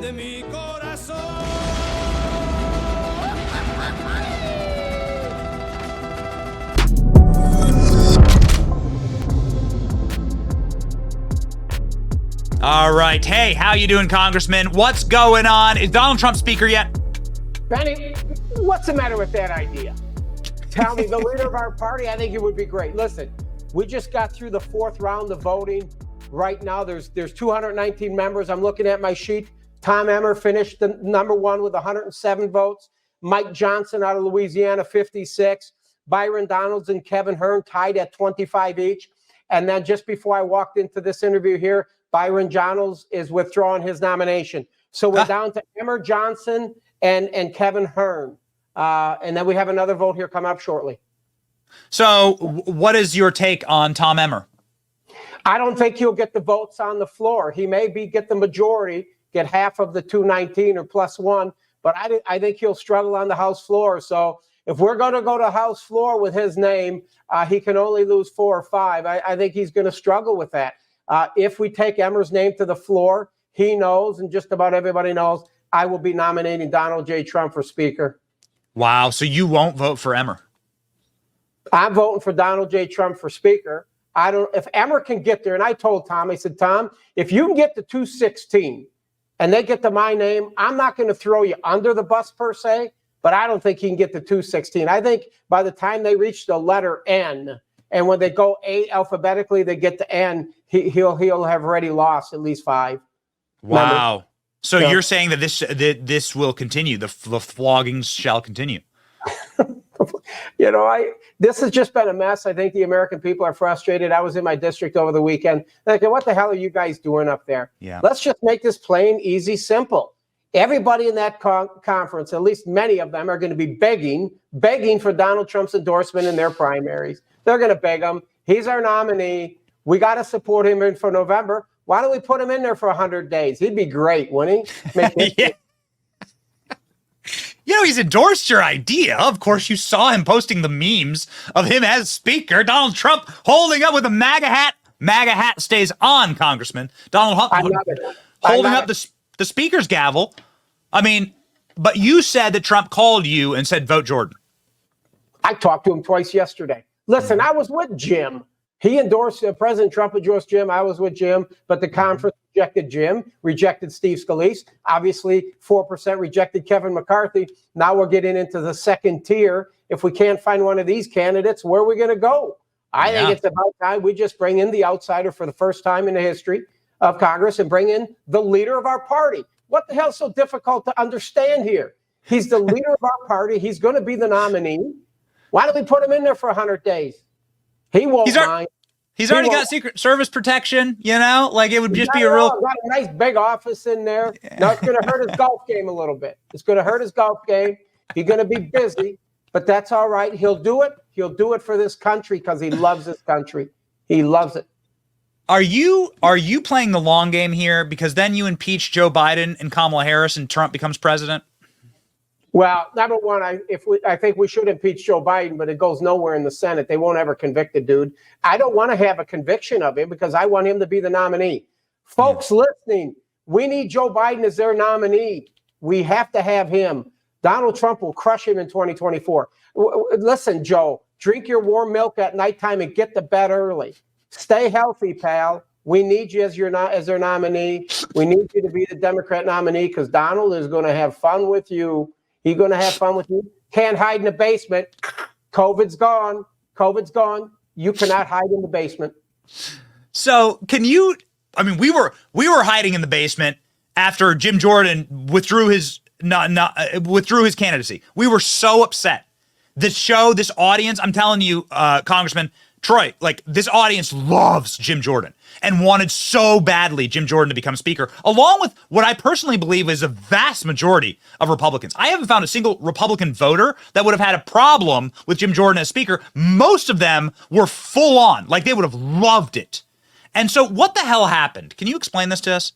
de mi corazón. All right. Hey, how you doing, Congressman? What's going on? Is Donald Trump speaker yet? Benny, what's the matter with that idea? Tell me, the leader of our party, I think it would be great. Listen, we just got through the fourth round of voting. Right now, there's 219 members. I'm looking at my sheet. Tom Emmer finished the number one with 107 votes. Mike Johnson out of Louisiana, 56. Byron Donalds and Kevin Hern tied at 25 each. And then just before I walked into this interview here, Byron Donalds is withdrawing his nomination. So we're down to Emmer, Johnson, and Kevin Hern. And then we have another vote here coming up shortly. So what is your take on Tom Emmer? I don't think he'll get the votes on the floor. He may get the majority, get half of the 219 or plus one, but I think he'll struggle on the House floor. So if we're going to go to House floor with his name, he can only lose 4 or 5. I think he's going to struggle with that. If we take Emmer's name to the floor, he knows, and just about everybody knows, I will be nominating Donald J. Trump for Speaker. Wow. So you won't vote for Emmer? I'm voting for Donald J. Trump for Speaker. If Emmer can get there, and I told Tom, I said, Tom, if you can get to 216 and they get to my name, I'm not going to throw you under the bus per se, but I don't think he can get to 216. I think by the time they reach the letter N, and when they go A alphabetically, they get to N, he'll have already lost at least 5. Wow. Members. So you're saying that this will continue, the floggings shall continue. This has just been a mess. I think the American people are frustrated. I was in my district over the weekend. Like, what the hell are you guys doing up there? Yeah. Let's just make this plain, easy, simple. Everybody in that conference, at least many of them, are going to be begging for Donald Trump's endorsement in their primaries. They're going to beg him. He's our nominee. We got to support him in for November. Why don't we put him in there for 100 days? He'd be great, wouldn't he? Yeah. He's endorsed your idea. Of course, you saw him posting the memes of him as speaker. Donald Trump holding up with a MAGA hat. MAGA hat stays on, Congressman. Donald Trump holding up the speaker's gavel. I mean, but you said that Trump called you and said, vote Jordan. I talked to him twice yesterday. Listen, I was with Jim. He endorsed, President Trump endorsed Jim. I was with Jim, but the conference rejected Jim, rejected Steve Scalise. Obviously, 4% rejected Kevin McCarthy. Now we're getting into the second tier. If we can't find one of these candidates, where are we going to go? I think it's about time we just bring in the outsider for the first time in the history of Congress and bring in the leader of our party. What the hell is so difficult to understand here? He's the leader of our party. He's going to be the nominee. Why don't we put him in there for 100 days? He won't mind. He's already got Secret Service protection, like it would just be a real... Got a nice big office in there. Yeah. Now it's going to hurt his golf game a little bit. It's going to hurt his golf game. He's going to be busy, but that's all right. He'll do it. He'll do it for this country because he loves this country. He loves it. Are you playing the long game here? Because then you impeach Joe Biden and Kamala Harris and Trump becomes president? Well, number one, I think we should impeach Joe Biden, but it goes nowhere in the Senate. They won't ever convict the dude. I don't want to have a conviction of him because I want him to be the nominee. Folks listening, we need Joe Biden as their nominee. We have to have him. Donald Trump will crush him in 2024. Listen, Joe, drink your warm milk at nighttime and get to bed early. Stay healthy, pal. We need you as their nominee. We need you to be the Democrat nominee because Donald is going to have fun with you. He's going to have fun with you. Can't hide in the basement. COVID's gone. COVID's gone. You cannot hide in the basement. So we were hiding in the basement after Jim Jordan withdrew his candidacy. We were so upset. This audience, I'm telling you, Congressman Troy, this audience loves Jim Jordan and wanted so badly Jim Jordan to become speaker, along with what I personally believe is a vast majority of Republicans. I haven't found a single Republican voter that would have had a problem with Jim Jordan as speaker. Most of them were full on, they would have loved it. And so what the hell happened? Can you explain this to us?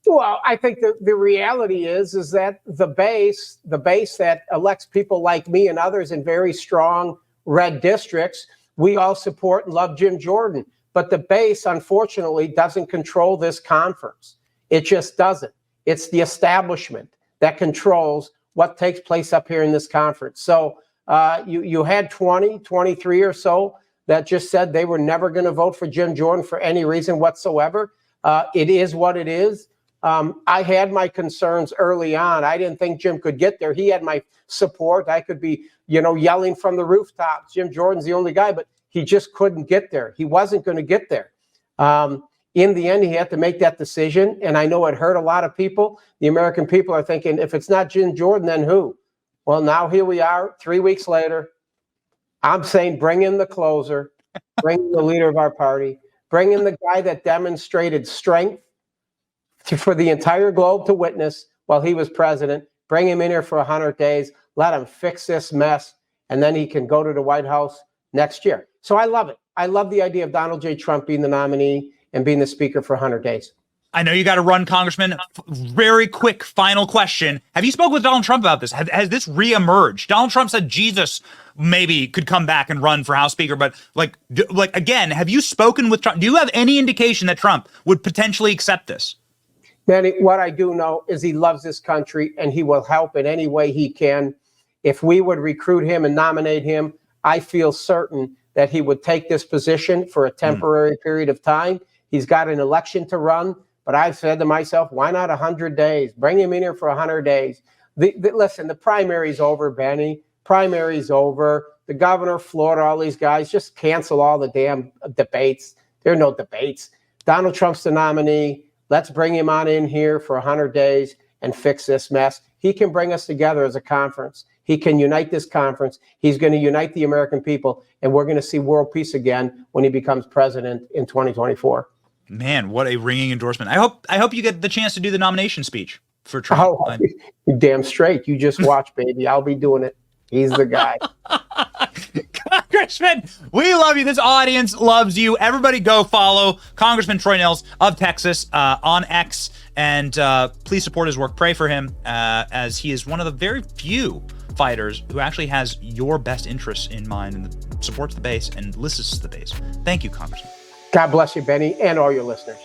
Well, I think the reality is that the base that elects people like me and others in very strong red districts, we all support and love Jim Jordan. But the base, unfortunately, doesn't control this conference. It just doesn't. It's the establishment that controls what takes place up here in this conference. So you had 23 or so that just said they were never going to vote for Jim Jordan for any reason whatsoever. It is what it is. I had my concerns early on. I didn't think Jim could get there. He had my support. I could be, yelling from the rooftops, Jim Jordan's the only guy, but he just couldn't get there. He wasn't going to get there. In the end, he had to make that decision, and I know it hurt a lot of people. The American people are thinking, if it's not Jim Jordan, then who? Well, now here we are, 3 weeks later. I'm saying bring in the closer, bring in the leader of our party, bring in the guy that demonstrated strength for the entire globe to witness while he was president. Bring him in here for 100 days. Let him fix this mess, and then he can go to the White House next year. So I love it. I love the idea of Donald J. Trump being the nominee and being the speaker for 100 days. I know you got to run, Congressman. Very quick final question. Have you spoken with Donald Trump about this? Has this reemerged? Donald Trump said Jesus maybe could come back and run for House Speaker, but again, have you spoken with Trump? Do you have any indication that Trump would potentially accept this? Manny, what I do know is he loves this country and he will help in any way he can. If we would recruit him and nominate him, I feel certain that he would take this position for a temporary period of time. He's got an election to run, but I've said to myself, why not 100 days? Bring him in here for 100 days. Listen, the primary's over, Benny. Primary's over. The governor of Florida, all these guys, just cancel all the damn debates. There are no debates. Donald Trump's the nominee. Let's bring him on in here for 100 days and fix this mess. He can bring us together as a conference. He can unite this conference. He's going to unite the American people, and we're going to see world peace again when he becomes president in 2024. Man, what a ringing endorsement. I hope you get the chance to do the nomination speech for Trump. Oh, you're damn straight. You just watch, baby. I'll be doing it. He's the guy. Congressman, we love you. This audience loves you. Everybody go follow Congressman Troy Nehls of Texas on X, and please support his work. Pray for him as he is one of the very few fighters who actually has your best interests in mind and supports the base and listens to the base. Thank you, Congressman. God bless you, Benny, and all your listeners.